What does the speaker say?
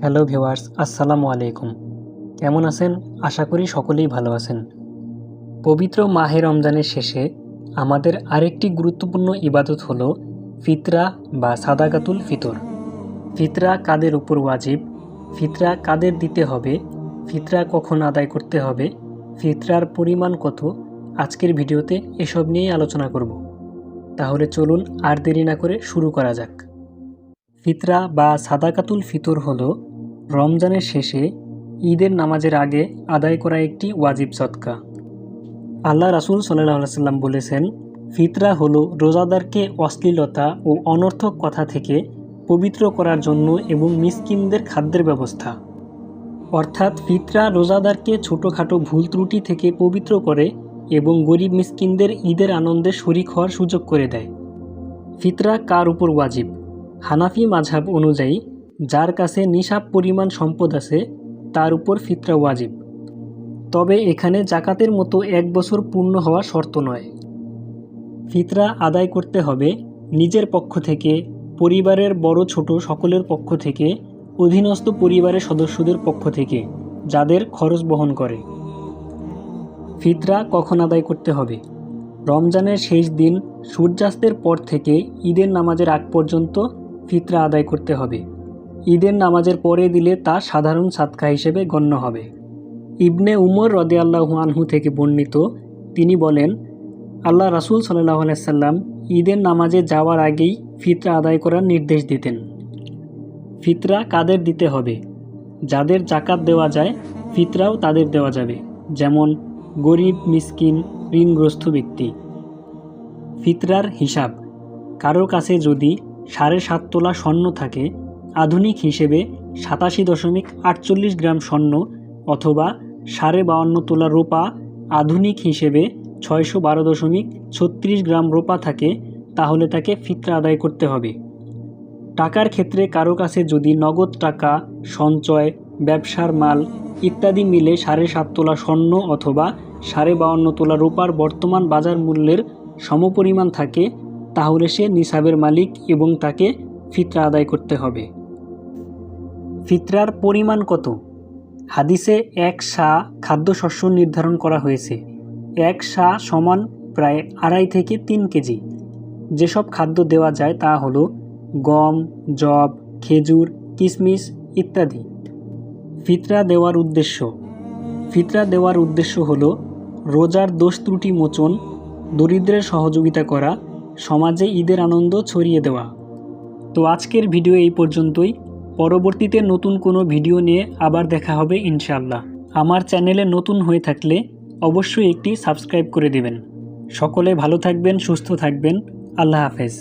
Hello viewers, আসসালামু আলাইকুম। কেমন আছেন? আশা করি সকলেই ভালো আছেন। পবিত্র মাহে রমজানের শেষে আমাদের আরেকটি গুরুত্বপূর্ণ ইবাদত হলো ফিতরা বা সাদাকাতুল ফিতর। ফিতরা কাদের উপর ওয়াজিব? ফিতরা কাদের দিতে হবে? ফিতরা কখন আদায় করতে হবে? ফিতরার পরিমাণ কত? আজকের ভিডিওতে এসব নিয়েই আলোচনা করব। তাহলে চলুন আর দেরি না করে শুরু করা যাক। ফিতরা বা সাদাকাতুল ফিতর হলো রমজানের শেষে ঈদের নামাজের আগে আদায় করা একটি ওয়াজিব সদকা। আল্লাহ রাসূল সাল্লাল্লাহু আলাইহি সাল্লাম বলেছেন, ফিতরা হলো রোজাদারকে অশ্লীলতা ও অনর্থক কথা থেকে পবিত্র করার জন্য এবং মিসকিনদের খাদ্যের ব্যবস্থা। অর্থাৎ ফিতরা রোজাদারকে ছোটোখাটো ভুল ত্রুটি থেকে পবিত্র করে এবং গরিব মিসকিনদের ঈদের আনন্দে শরিক হওয়ার সুযোগ করে দেয়। ফিতরা কার উপর ওয়াজিব? হানাফি মাযহাব অনুযায়ী যার কাছে নিসাব পরিমাণ সম্পদ আছে তার উপর ফিতরা ওয়াজিব। তবে এখানে জাকাতের মতো 1 বছর পূর্ণ হওয়া শর্ত নয়। ফিতরা আদায় করতে হবে নিজের পক্ষ থেকে, পরিবারের বড় ছোট সকলের পক্ষ থেকে, অধীনস্থ পরিবারের সদস্যদের পক্ষ থেকে যাদের খরচ বহন করে। ফিতরা কখন আদায় করতে হবে? রমজানের শেষ দিন সূর্যাস্তের পর থেকে ঈদের নামাজের আগ পর্যন্ত ফিতরা আদায় করতে হবে। ঈদের নামাজের পরে দিলে তা সাধারণ সাদকা হিসেবে গণ্য হবে। ইবনে উমর রাদিয়াল্লাহু আনহু থেকে বর্ণিত, তিনি বলেন, আল্লাহ রাসূল সাল্লাল্লাহু আলাইহি সাল্লাম ঈদের নামাজে যাওয়ার আগেই ফিতরা আদায় করার নির্দেশ দিতেন। ফিতরা কাদের দিতে হবে? যাদের জাকাত দেওয়া যায় ফিতরাও তাদের দেওয়া যাবে, যেমন গরিব, মিসকিন, ঋণগ্রস্ত ব্যক্তি। ফিতরার হিসাব: কারো কাছে যদি 7.5 তোলা স্বর্ণ থাকে, আধুনিক হিসেবে 87.48 গ্রাম স্বর্ণ অথবা 52.5 তোলা রূপা, আধুনিক হিসেবে 612.36 গ্রাম রূপা থাকে, তাহলে তাকে ফিতরা আদায় করতে হবে। টাকার ক্ষেত্রে কারো কাছে যদি নগদ টাকা, সঞ্চয়, ব্যবসার মাল ইত্যাদি মিলে 7.5 তোলা স্বর্ণ অথবা 52.5 তোলা রূপার বর্তমান বাজার মূল্যের সমপরিমাণ থাকে, তাহলে সে নিসাবের মালিক এবং তাকে ফিতরা আদায় করতে হবে। ফিতরার পরিমাণ কত? হাদিসে 1 সা খাদ্যশস্য নির্ধারণ করা হয়েছে। 1 সা সমান প্রায় 2.5 থেকে 3 কেজি। যেসব খাদ্য দেওয়া যায় তা হলো গম, যব, খেজুর, কিশমিশ ইত্যাদি। ফিতরা দেওয়ার উদ্দেশ্য: ফিতরা দেওয়ার উদ্দেশ্য হলো রোজার দোষ ত্রুটি মোচন, দরিদ্রের সহযোগিতা করা, সমাজে ঈদের আনন্দ ছড়িয়ে দেওয়া। তো আজকের ভিডিও এই পর্যন্তই। পরবর্তীতে নতুন কোনো ভিডিও নিয়ে আবার দেখা হবে ইনশাআল্লাহ। আমার চ্যানেলে নতুন হয়ে থাকলে অবশ্যই একটি সাবস্ক্রাইব করে দেবেন। সকলে ভালো থাকবেন, সুস্থ থাকবেন। আল্লাহ হাফেজ।